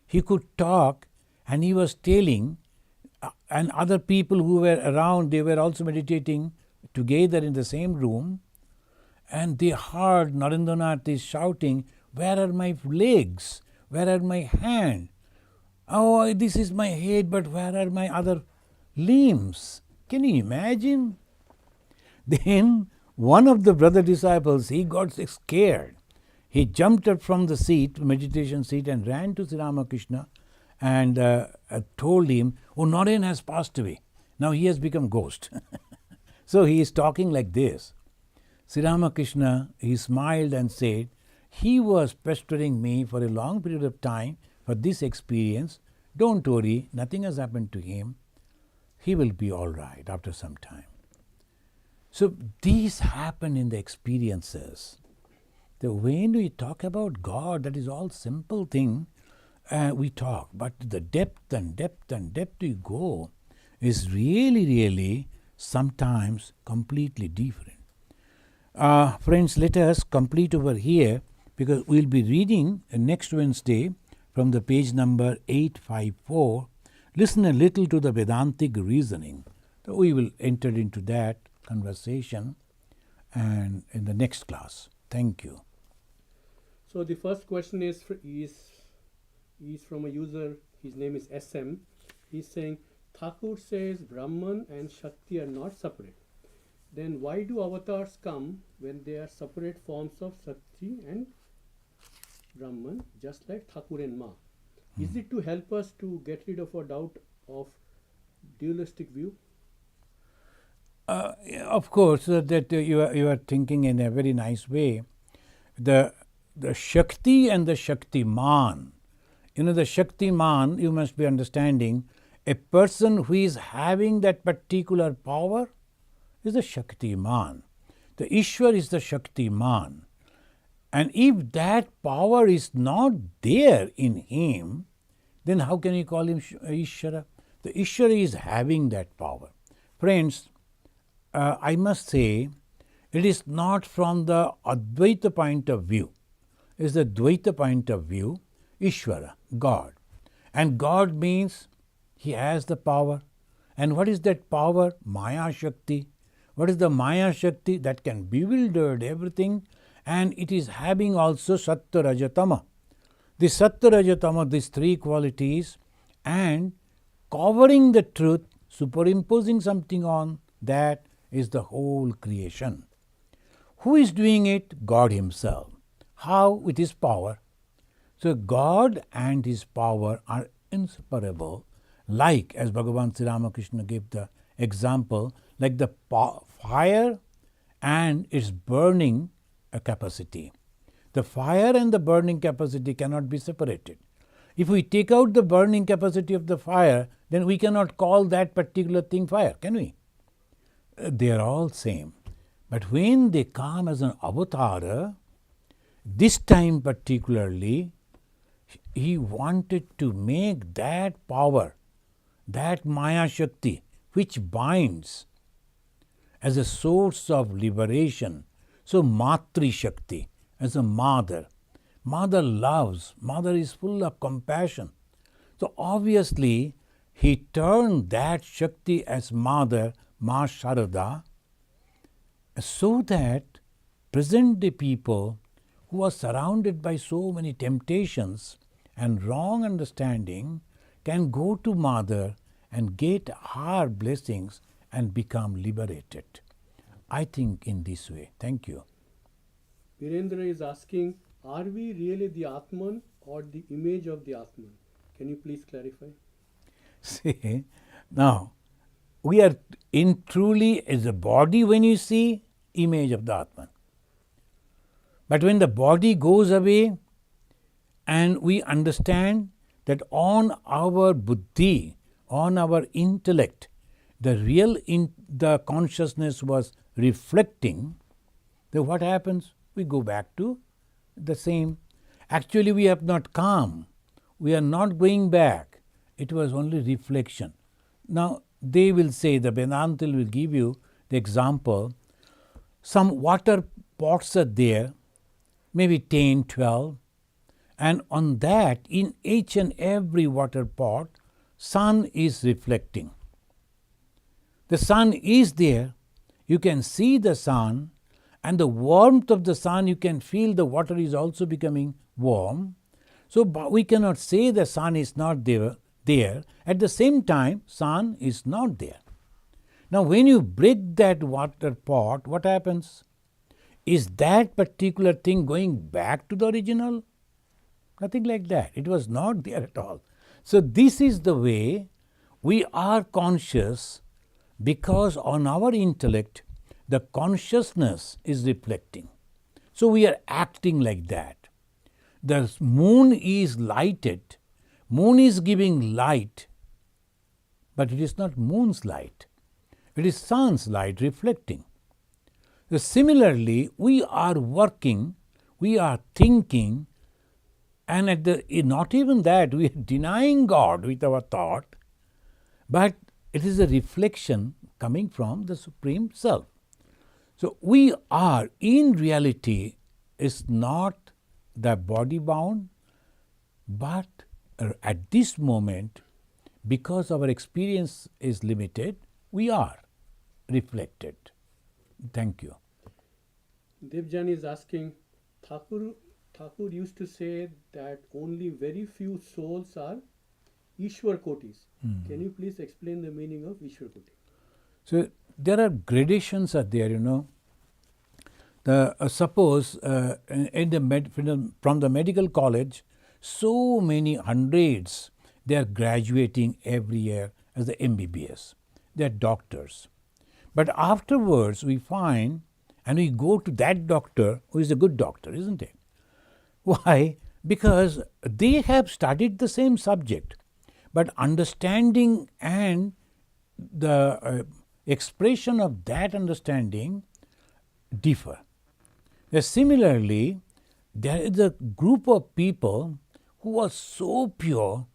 he could talk, and he was telling, and other people who were around, they were also meditating together in the same room, and they heard Narendranath is shouting, where are my legs? Where are my hands? Oh, this is my head, but where are my other limbs? Can you imagine? Then one of the brother disciples, he got scared. He jumped up from the seat, meditation seat, and ran to Sri Ramakrishna and told him, oh, Naren has passed away. Now he has become ghost. So he is talking like this. Sri Ramakrishna, he smiled and said, he was pestering me for a long period of time for this experience. Don't worry, nothing has happened to him. He will be all right after some time. So these happen in the experiences. So when we talk about God, that is all simple thing we talk. But the depth and depth and depth we go is really, really sometimes completely different. Friends, let us complete over here, because we will be reading next Wednesday from the page number 854. Listen a little to the Vedantic reasoning. So we will enter into that conversation and in the next class. Thank you. So the first question is from a user. His name is SM. He's saying, Thakur says Brahman and Shakti are not separate. Then why do avatars come when they are separate forms of Shakti and Brahman, just like Thakur and Ma? Is it to help us to get rid of our doubt of dualistic view? Of course, that you are thinking in a very nice way. The Shakti and the Shaktiman. The Shaktiman, you must be understanding, a person who is having that particular power is the Shaktiman. The Ishwar is the Shaktiman. And if that power is not there in him, then how can you call him Ishvara? The Ishvara is having that power. Friends, I must say, it is not from the Advaita point of view. It is the Dvaita point of view, Ishvara, God. And God means he has the power. And what is that power? Maya Shakti. What is the Maya Shakti? That can bewilder everything. And it is having also Sattva Rajatama. The Sattva Rajatama, these three qualities, and covering the truth, superimposing something on that is the whole creation. Who is doing it? God himself. How? With his power. So God and his power are inseparable, like as Bhagavan Sri Ramakrishna gave the example, like the fire and its burning capacity. The fire and the burning capacity cannot be separated. If we take out the burning capacity of the fire, then we cannot call that particular thing fire, can we? They are all same. But when they come as an avatar, this time particularly, he wanted to make that power, that Maya Shakti, which binds as a source of liberation. So Matri Shakti, as a mother. Mother loves, mother is full of compassion. So obviously, he turned that Shakti as mother, Ma Sharada, so that present-day people who are surrounded by so many temptations and wrong understanding can go to mother and get her blessings and become liberated. I think in this way. Thank you. Virendra is asking, are we really the Atman or the image of the Atman? Can you please clarify? See, now, we are in truly as a body when you see image of the Atman. But when the body goes away and we understand that on our buddhi, on our intellect, the consciousness was reflecting, then what happens? We go back to the same. Actually, we have not come. We are not going back. It was only reflection. Now, they will say, the Vedanta will give you the example, some water pots are there, maybe 10, 12, and on that, in each and every water pot, sun is reflecting. The sun is there, you can see the sun, and the warmth of the sun, you can feel the water is also becoming warm. So we cannot say the sun is not there. At the same time, sun is not there. Now when you break that water pot, what happens? Is that particular thing going back to the original? Nothing like that. It was not there at all. So this is the way we are conscious, because on our intellect, the consciousness is reflecting. So we are acting like that. The moon is lighted, moon is giving light, but it is not moon's light. It is sun's light reflecting. So similarly, we are working, we are thinking, and not even that, we are denying God with our thought, but it is a reflection coming from the Supreme Self. So we are, in reality, is not the body bound, but at this moment, because our experience is limited, we are reflected. Thank you. Devjan is asking, Thakur used to say that only very few souls are Ishwar Kotis. Can you please explain the meaning of Ishwar Koti? So there are gradations are there, Suppose from the medical college, so many hundreds, they are graduating every year as the MBBS. They are doctors. But afterwards we find, and we go to that doctor who is a good doctor, isn't it? Why? Because they have studied the same subject, but understanding and the expression of that understanding differ. Similarly, there is a group of people who are so pure,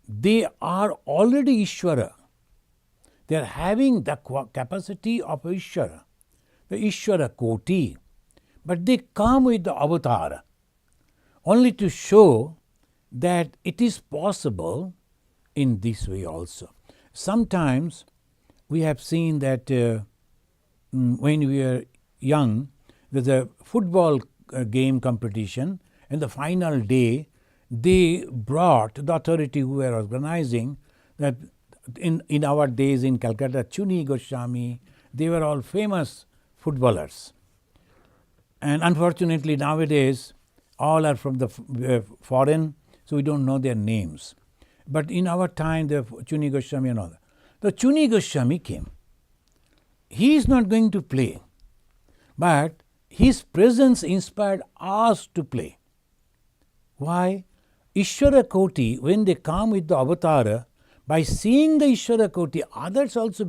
they are already Ishvara. They are having the capacity of Ishvara, the Ishvara Koti, but they come with the avatar only to show that it is possible in this way also. Sometimes we have seen that when we were young, there's a football game competition, and the final day, they brought the authority who were organizing that in our days in Calcutta, Chuni Goswami, they were all famous footballers. And unfortunately nowadays, all are from the foreign, so we don't know their names. But in our time, the Chuni Goswami and all that. The Chuni Goswami came. He is not going to play, but his presence inspired us to play. Why? Ishvara Koti, when they come with the avatar, by seeing the Ishvara Koti, others also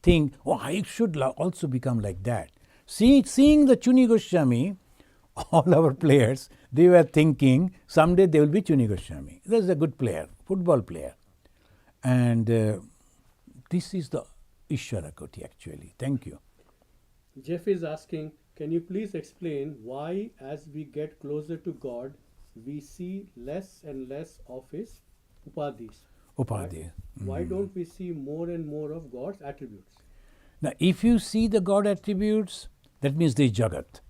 think, oh, I should also become like that. Seeing the Chuni Goswami, all our players, they were thinking, someday they will be Chuni Goswami. That's a good player, football player. And this is the Ishvara Koti actually. Thank you. Jeff is asking, can you please explain why as we get closer to God, we see less and less of His upadhis? Upadhi. Why don't we see more and more of God's attributes? Now, if you see the God attributes, that means there is Jagat.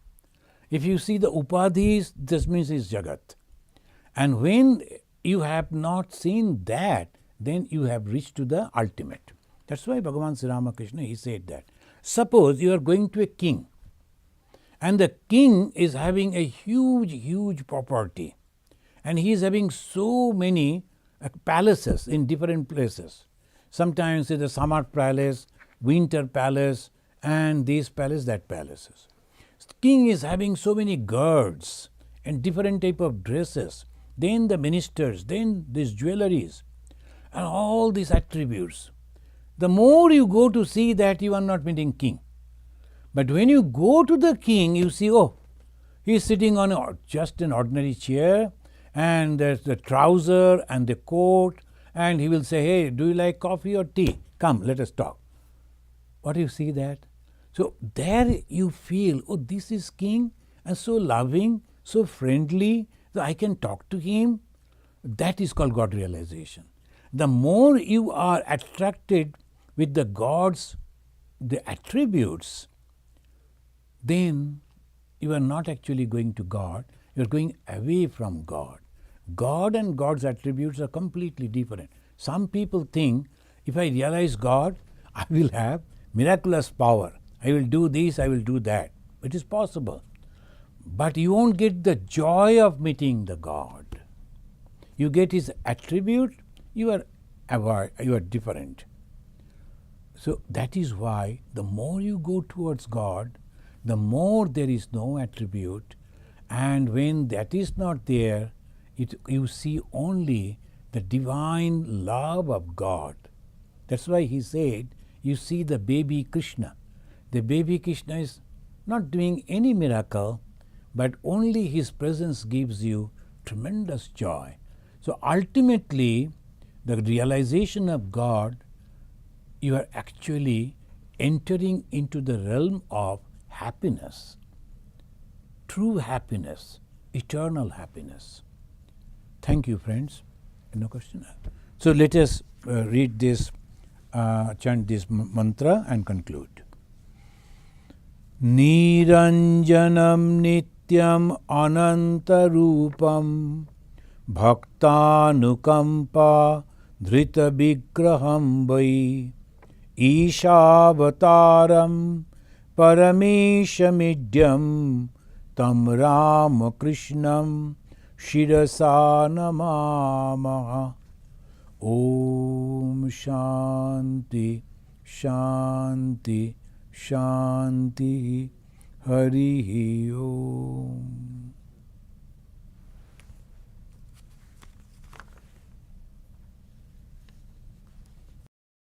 If you see the upadhis, this means is Jagat. And when you have not seen that, then you have reached to the ultimate. That's why Bhagavan Sri Ramakrishna, he said that. Suppose you are going to a king, and the king is having a huge property, and he is having so many palaces in different places. Sometimes it's a summer palace, winter palace, and this palace, that palaces. King is having so many guards and different type of dresses, then the ministers, then these jewelries, and all these attributes. the more you go to see that you are not meeting king. But when you go to the king, you see, oh, he is sitting on just an ordinary chair, and there's the trouser and the coat, and he will say, hey, do you like coffee or tea? Come, let us talk. What do you see that? So there you feel, oh, this is king, and so loving, so friendly, that I can talk to him. That is called God realization. The more you are attracted with the God's, the attributes, then you are not actually going to God, you are going away from God. God and God's attributes are completely different. Some people think, if I realize God, I will have miraculous power. I will do this, I will do that. It is possible. But you won't get the joy of meeting the God. You get his attribute, you are different. So that is why the more you go towards God, the more there is no attribute, and when that is not there, you see only the divine love of God. That's why he said, you see the baby Krishna. The baby Krishna is not doing any miracle, but only his presence gives you tremendous joy. So ultimately, the realization of God, you are actually entering into the realm of happiness, true happiness, eternal happiness. Thank you, friends. No question? So let us read this, chant this mantra and conclude. Niranjanam nityam anantarupam bhaktanukampa dhrita vigraham vai Ishavataram parameshamidyam tam Ramakrishnam shirasa namamaha. Om Shanti Shanti Shanti Harihi Om.